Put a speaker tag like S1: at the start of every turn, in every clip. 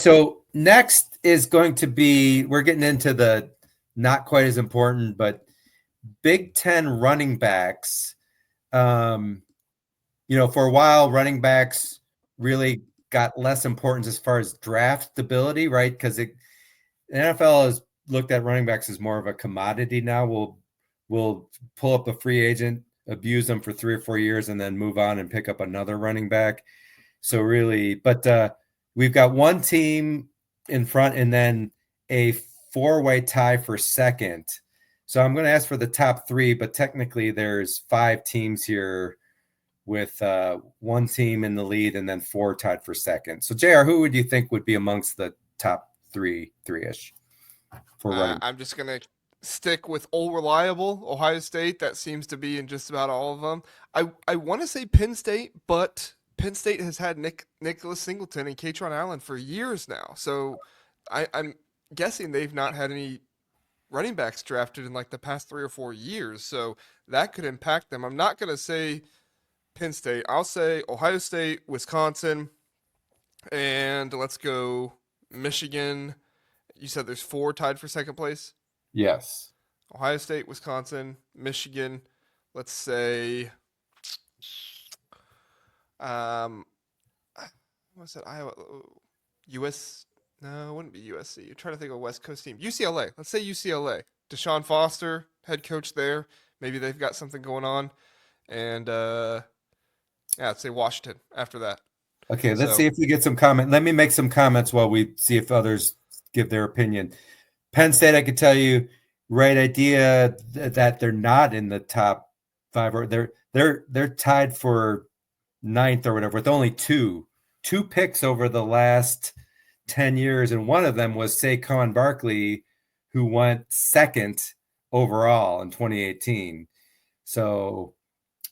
S1: So next is going to be, we're getting into the not quite as important, but Big Ten running backs. For a while, running backs really got less importance as far as draft stability, right? Because the NFL has looked at running backs as more of a commodity now. We'll pull up a free agent, abuse them for 3 or 4 years, and then move on and pick up another running back. So really, but we've got one team in front and then a 4-way tie for second. So I'm going to ask for the top 3, but technically there's 5 teams here with one team in the lead and then 4 tied for second. So JR, who would you think would be amongst the top three-ish for running?
S2: I'm just going to stick with old reliable Ohio State. That seems to be in just about all of them. I want to say Penn State, but Penn State has had Nicholas Singleton and Katron Allen for years now. So I'm guessing they've not had any running backs drafted in like the past 3 or 4 years. So that could impact them. I'm not going to say Penn State. I'll say Ohio State, Wisconsin, and let's go Michigan. You said there's 4 tied for second place?
S1: Yes.
S2: Ohio State, Wisconsin, Michigan. Let's say, what's that? Iowa, US. No, it wouldn't be USC. You're trying to think of a West Coast team. UCLA. Let's say UCLA. Deshaun Foster, head coach there. Maybe they've got something going on. And I'd say Washington after that.
S1: Okay, let's see if we get some comment. Let me make some comments while we see if others give their opinion. Penn State, I could tell you, right idea that they're not in the top 5, or they're tied for 9th or whatever with only two picks over the last 10 years, and one of them was Saquon Barkley, who went 2nd overall in 2018. So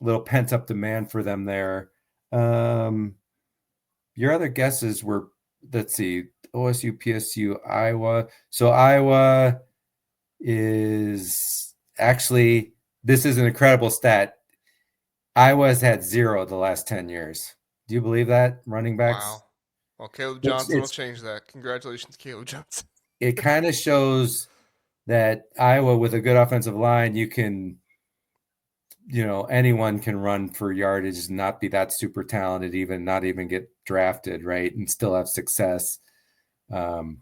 S1: a little pent up demand for them there. Your other guesses were, let's see, OSU, PSU, Iowa. So Iowa is actually, this is an incredible stat. Iowa's had 0 the last 10 years. Do you believe that, running backs?
S2: Wow. Well, Caleb Johnson will change that. Congratulations, Caleb Johnson.
S1: It kind of shows that Iowa, with a good offensive line, you can, anyone can run for yardage, not be that super talented, not even get drafted, right, and still have success. PSU,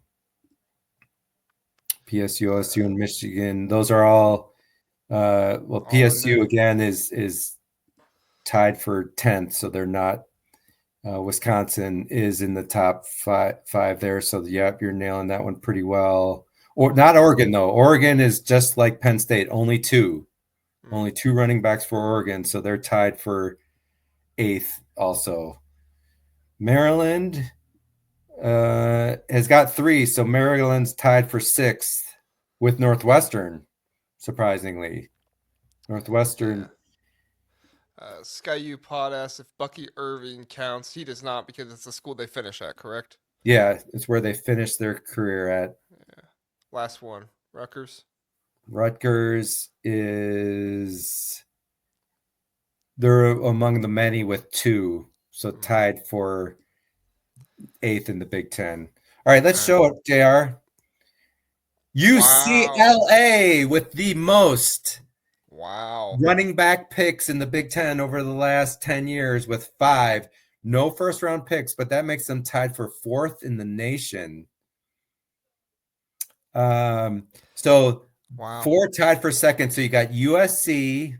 S1: OSU, and Michigan, those are all. PSU again is tied for 10th, so they're not. Wisconsin is in the top five there, so you're nailing that one pretty well. Or not Oregon though. Oregon is just like Penn State, only 2 running backs for Oregon, so they're tied for 8th also. Maryland has got 3, so Maryland's tied for 6th with Northwestern, surprisingly. Northwestern.
S2: Sky U Pod asks if Bucky Irving counts. He does not because it's the school they finish at, correct?
S1: Yeah, it's where they finished their career at.
S2: Yeah. Last one, Rutgers.
S1: Rutgers is, they're among the many with 2, so tied for 8th in the Big Ten. All right, let's show it, JR. UCLA with the most running back picks in the Big Ten over the last 10 years with 5. No first-round picks, but that makes them tied for 4th in the nation. So 4 tied for 2nd. So you got USC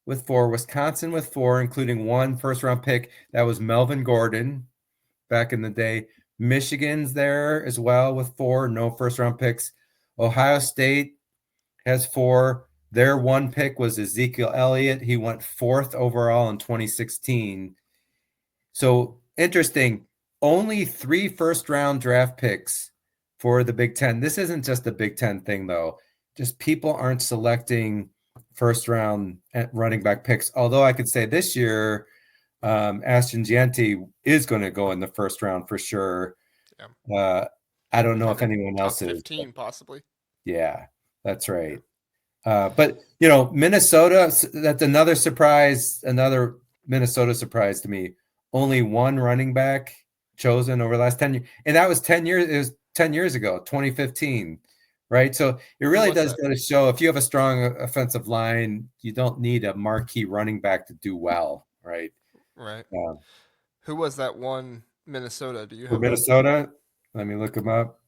S1: with 4, Wisconsin with 4, including 1 first-round pick. That was Melvin Gordon back in the day. Michigan's there as well with 4, no first-round picks. Ohio State has 4. Their 1 pick was Ezekiel Elliott. He went 4th overall in 2016. So interesting. Only 3 first-round draft picks for the Big Ten. This isn't just a Big Ten thing, though. Just people aren't selecting first-round running back picks. Although I could say this year, Ashton Gianti is going to go in the first round for sure. Yeah. I don't know if anyone else is.
S2: 15 possibly.
S1: Yeah, that's right. But, Minnesota, that's another surprise, another Minnesota surprise to me. Only 1 running back chosen over the last 10 years. And that was 10 years. It was 10 years ago, 2015. Right. So it really does go to show if you have a strong offensive line, you don't need a marquee running back to do well. Right.
S2: Right. Who was that one Minnesota? Do you
S1: For
S2: have
S1: Minnesota? Let me look them up.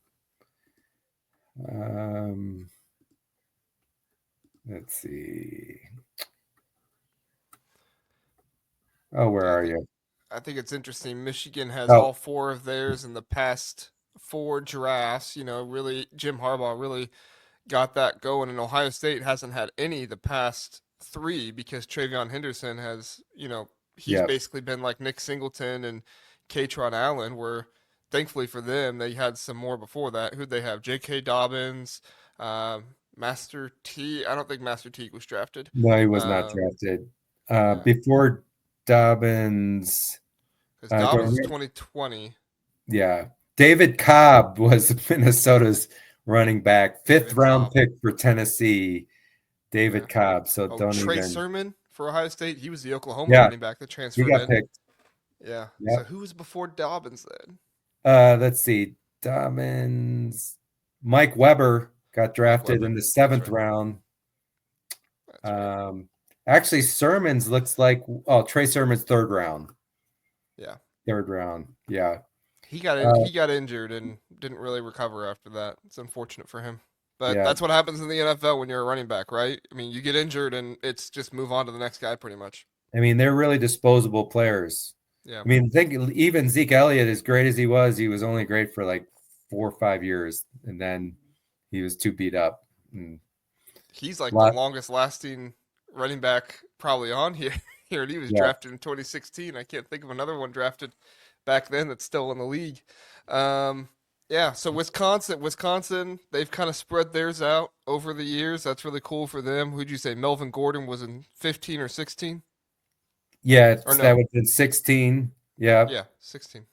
S1: Let's see. Oh, where are you?
S2: I think it's interesting. Michigan has all 4 of theirs in the past 4 drafts. Really, Jim Harbaugh really got that going, and Ohio State hasn't had any the past 3 because Travion Henderson has, he's basically been like Nick Singleton and Katron Allen, where thankfully for them, they had some more before that. Who'd they have? J.K. Dobbins, Master T. I don't think Master Teague was drafted.
S1: No, he was not drafted. Before Dobbins.
S2: Because Dobbins was 2020.
S1: Yeah. David Cobb was Minnesota's running back, 5th round pick for Tennessee. David Cobb. So don't
S2: Trey
S1: even.
S2: Sermon for Ohio State. He was the Oklahoma running back that transferred
S1: he got
S2: in.
S1: Picked.
S2: Yeah. Yep. So who was before Dobbins then?
S1: Let's see. Dobbins. Mike Weber got drafted in the 7th round. Actually, Sermon's looks like Trey Sermon's 3rd round.
S2: Yeah.
S1: 3rd round. Yeah.
S2: He got injured and didn't really recover after that. It's unfortunate for him. But that's what happens in the NFL when you're a running back, right? I mean, you get injured and it's just move on to the next guy pretty much.
S1: I mean, they're really disposable players.
S2: Yeah.
S1: I mean, think even Zeke Elliott, as great as he was only great for like 4 or 5 years, and then he was too beat up.
S2: He's like the longest lasting running back probably on here. And he was drafted in 2016. I can't think of another one drafted back then that's still in the league. So Wisconsin, they've kind of spread theirs out over the years. That's really cool for them. Who'd you say Melvin Gordon was in 15 or 16?
S1: Yeah, that would have been 16. Yeah.
S2: Yeah, 16.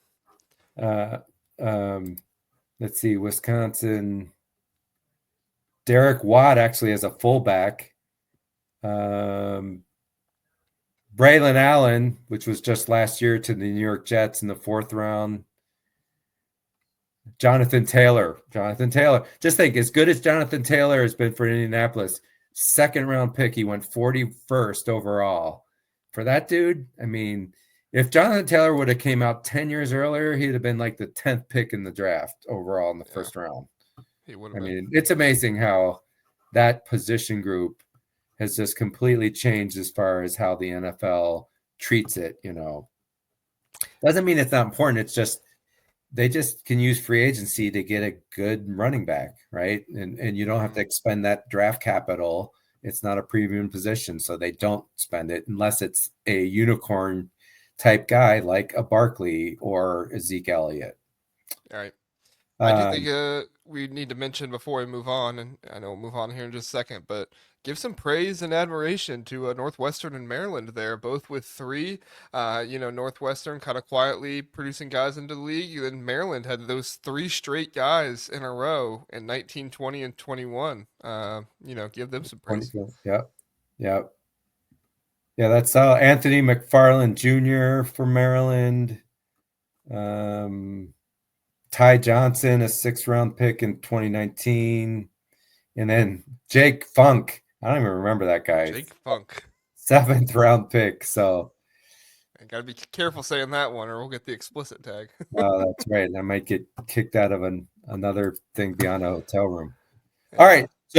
S1: Let's see, Wisconsin. Derek Watt actually has a fullback. Braylon Allen, which was just last year to the New York Jets in the 4th round. Jonathan Taylor. Just think, as good as Jonathan Taylor has been for Indianapolis, 2nd round pick, he went 41st overall. For that dude, I mean, if Jonathan Taylor would have came out 10 years earlier, he'd have been like the 10th pick in the draft overall in the 1st round.
S2: He would have been.
S1: I mean, it's amazing how that position group has just completely changed as far as how the NFL treats it, Doesn't mean it's not important. It's just they just can use free agency to get a good running back, right? And you don't have to expend that draft capital. It's not a premium position, so they don't spend it unless it's a unicorn type guy like a Barkley or a Zeke Elliott.
S2: All right. I do think we need to mention before we move on, and I know we'll move on here in just a second, but give some praise and admiration to Northwestern and Maryland there, both with 3. Northwestern kind of quietly producing guys into the league, and then Maryland had those 3 straight guys in a row in 19, 20, and 21. Give them some praise.
S1: Yep. Yeah, that's Anthony McFarland Jr. for Maryland. Ty Johnson, a 6th round pick in 2019. And then Jake Funk. I don't even remember that guy.
S2: Jake Funk.
S1: 7th round pick. So
S2: I got to be careful saying that one or we'll get the explicit tag.
S1: Oh, that's right. I might get kicked out of another thing beyond a hotel room. Yeah. All right.